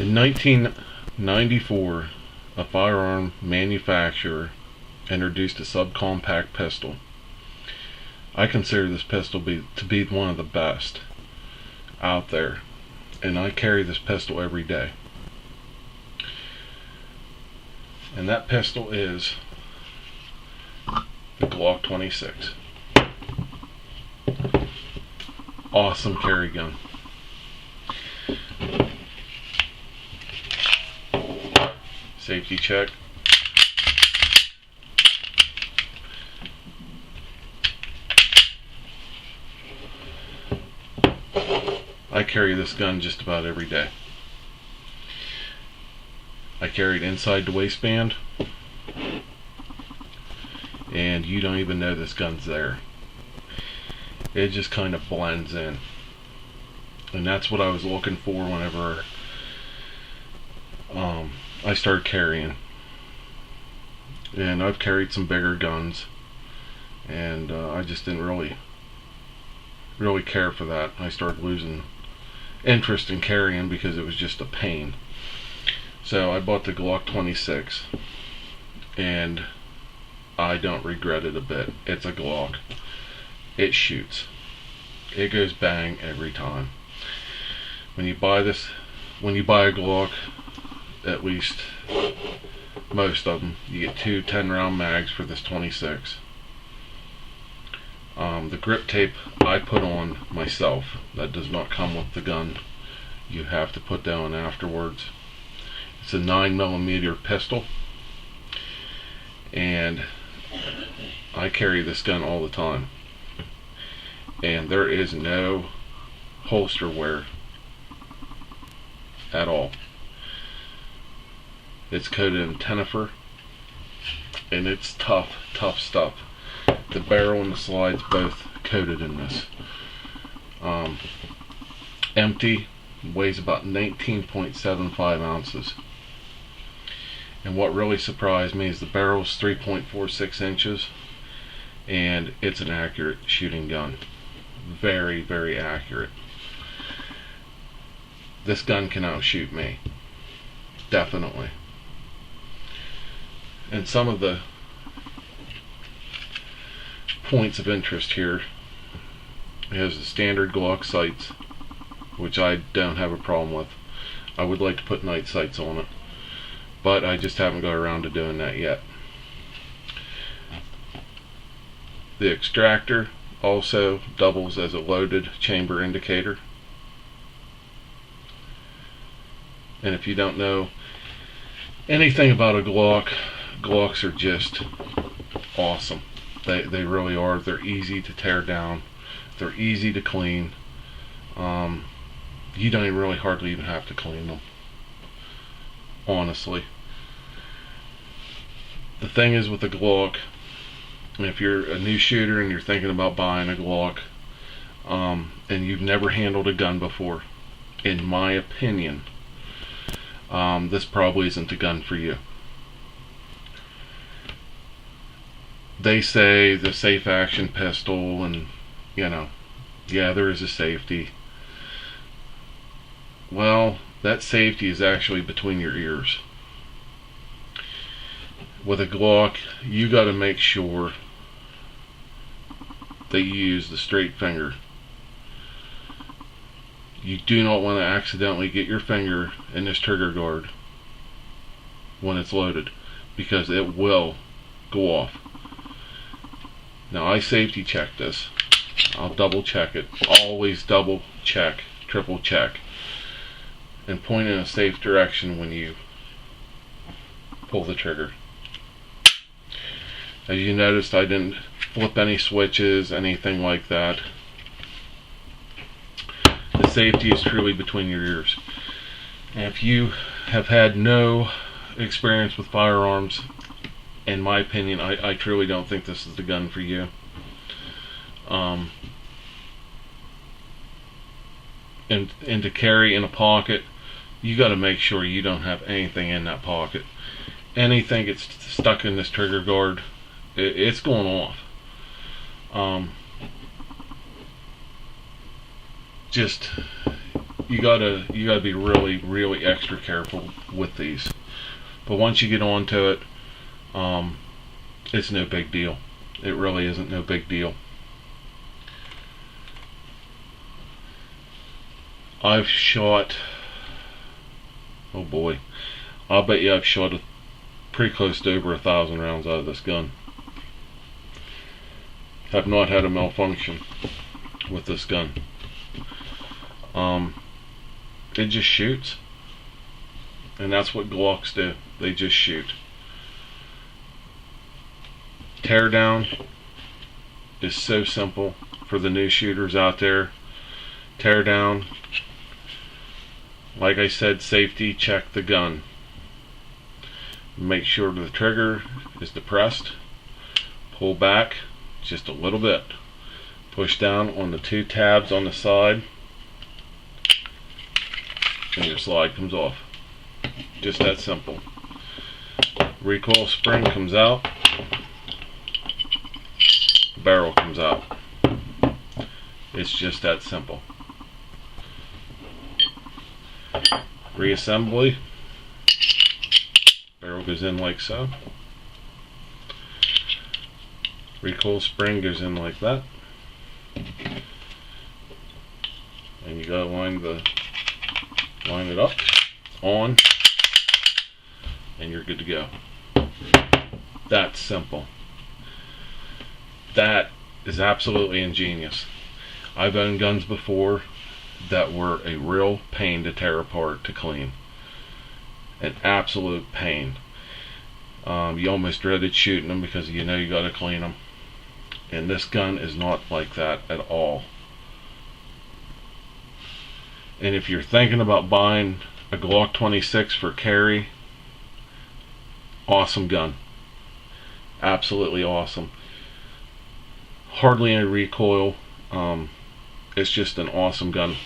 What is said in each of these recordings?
In 1994, a firearm manufacturer introduced a subcompact pistol. I consider this pistol to be one of the best out there, and I carry this pistol every day. And that pistol is the Glock 26. Awesome carry gun. Safety check. I carry this gun just about every day. I carry it inside the waistband, and you don't even know this gun's there. It just kind of blends in, and that's what I was looking for whenever I started carrying. And I've carried some bigger guns, and I just didn't really care for that. I started losing interest in carrying because it was just a pain. So I bought the Glock 26, and I don't regret it a bit. It's a Glock. It shoots. It goes bang every time. When you buy a Glock, at least most of them, you get two 10-round mags for this 26. The grip tape I put on myself. That does not come with the gun. You have to put that on afterwards. It's a 9mm pistol, and I carry this gun all the time, and there is no holster wear at all. It's coated in Tenifer, and it's tough stuff. The barrel and the slides both coated in this. Empty, weighs about 19.75 ounces. And what really surprised me is the barrel's 3.46 inches, and it's an accurate shooting gun. Very, very accurate. This gun can outshoot me. Definitely. And some of the points of interest here, it has the standard Glock sights, which I don't have a problem with. I would like to put night sights on it, but I just haven't got around to doing that yet. The extractor also doubles as a loaded chamber indicator. And if you don't know anything about a Glock, Glocks are just awesome. They really are. They're easy to tear down. They're easy to clean. You don't even really hardly even have to clean them, honestly. The thing is with the Glock, if you're a new shooter and you're thinking about buying a Glock, and you've never handled a gun before, in my opinion, this probably isn't the gun for you. They say the safe action pistol, and yeah, there is a safety. Well, that safety is actually between your ears. With a Glock, you got to make sure that you use the straight finger. You do not want to accidentally get your finger in this trigger guard when it's loaded, because it will go off. Now, I safety check this. I'll double check it. Always double check, triple check, and point in a safe direction when you pull the trigger. As you noticed, I didn't flip any switches, anything like that. The safety is truly between your ears. And if you have had no experience with firearms, in my opinion, I truly don't think this is the gun for you. And to carry in a pocket, you got to make sure you don't have anything in that pocket. Anything gets stuck in this trigger guard, it's going off. Just you gotta be really extra careful with these. But once you get onto it, it's no big deal. It really isn't no big deal. I've shot, oh boy, I'll bet you I've shot pretty close to over 1,000 rounds out of this gun. Have not had a malfunction with this gun. It just shoots, and that's what Glocks do. They just shoot. Tear down is so simple for the new shooters out there. Tear down, like I said, safety check the gun. Make sure the trigger is depressed. Pull back just a little bit. Push down on the 2 tabs on the side, and your slide comes off. Just that simple. Recoil spring comes out. Barrel comes out. It's just that simple. Reassembly. Barrel goes in like so. Recoil spring goes in like that. And you gotta line it up, on, and you're good to go. That's simple. That is absolutely ingenious. I've owned guns before that were a real pain to tear apart, to clean. An absolute pain. You almost dreaded shooting them because you know you gotta clean them. And this gun is not like that at all. And if you're thinking about buying a Glock 26 for carry, awesome gun. Absolutely awesome. Hardly any recoil. It's just an awesome gun.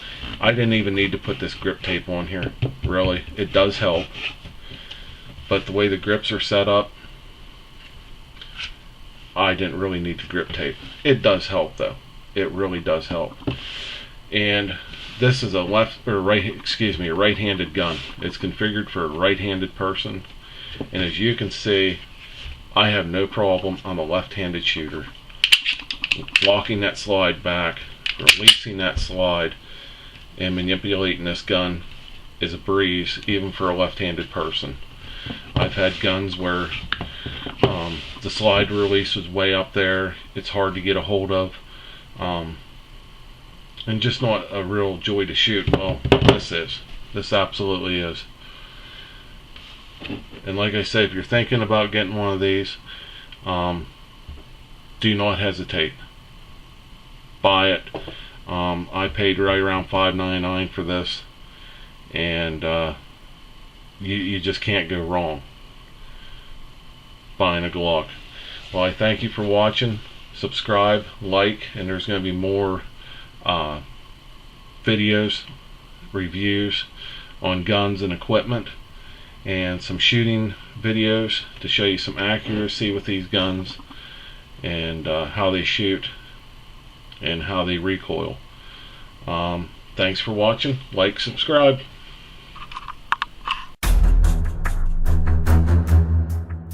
I didn't even need to put this grip tape on here, really. It does help, but the way the grips are set up, I didn't really need the grip tape. It does help though. It really does help. And this is a right-handed gun. It's configured for a right-handed person, and as you can see, I have no problem. I'm a left-handed shooter. Locking that slide back, releasing that slide, and manipulating this gun is a breeze, even for a left-handed person. I've had guns where the slide release was way up there. It's hard to get a hold of, and just not a real joy to shoot. Well, this absolutely is. And like I said, if you're thinking about getting one of these, do not hesitate. Buy it. I paid right around $5.99 for this, and you just can't go wrong buying a Glock. Well, I thank you for watching. Subscribe, like, and there's going to be more videos, reviews on guns and equipment, and some shooting videos to show you some accuracy with these guns, and how they shoot and how they recoil. Thanks for watching. Like, subscribe.